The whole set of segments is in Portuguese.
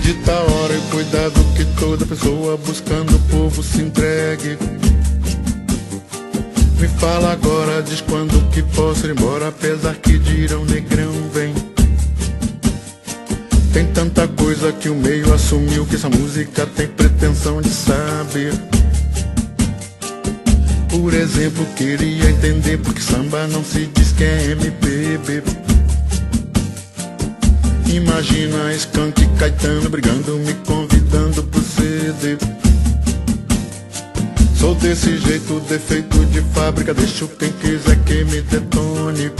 Medita a hora e cuidado que toda pessoa buscando o povo se entregue. Me fala agora, diz quando que posso ir embora, apesar que dirão negrão vem. Tem tanta coisa que o meio assumiu que essa música tem pretensão de saber. Por exemplo, queria entender porque samba não se diz que é MPB. Imagina Skank e Caetano brigando, me convidando pro CD. Sou desse jeito, defeito de fábrica, deixo quem quiser que me detone.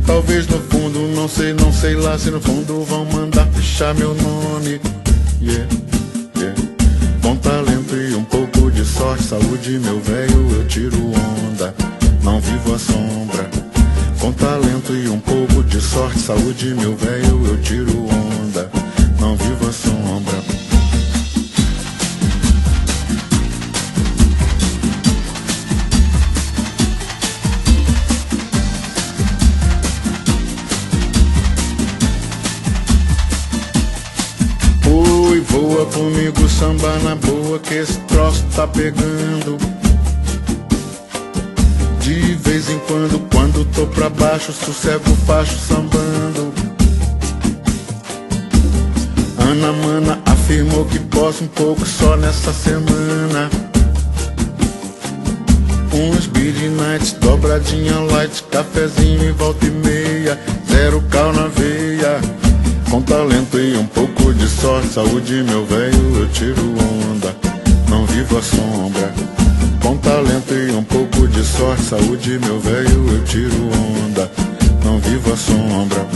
Talvez no fundo, não sei lá se no fundo vão mandar fechar meu nome. Yeah, yeah. Com talento e um pouco de sorte, saúde meu velho, eu tiro onda, não vivo à sombra. Com talento e um pouco de sorte, saúde meu velho, eu tiro onda, não vivo à sombra. Oi, voa comigo, samba na boa, que esse troço tá pegando. De vez em quando tô pra baixo, sossego o facho sambando. Ana Mana afirmou que posso um pouco só nessa semana. Uns beat nights, dobradinha light, cafezinho em volta e meia, zero cal na veia. Com talento e um pouco de sorte, saúde meu velho, eu tiro onda, não vivo à sombra. Com talento e um pouco de sorte, saúde meu velho, eu tiro onda, não vivo à sombra.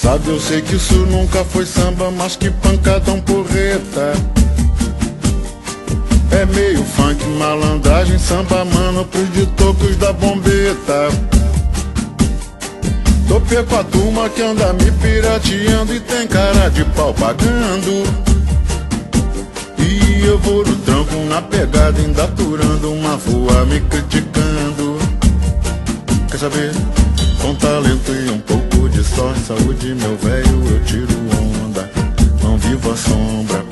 Sabe, eu sei que isso nunca foi samba, mas que pancadão porreta. É meio funk, malandragem, samba mano pros de tocos da bombeta. Topê com a turma que anda me pirateando e tem cara de pau pagando. E eu vou no tranco na pegada, ainda aturando uma voa me criticando. Quer saber? Com talento e um pouco de sorte, saúde meu velho, eu tiro onda, não vivo à sombra.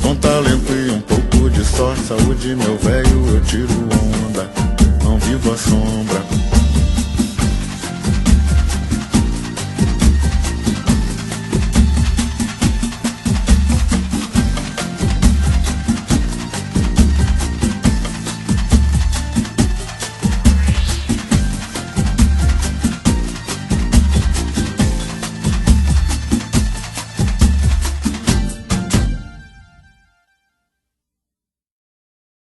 Com talento e um pouco de sorte, saúde meu velho, eu tiro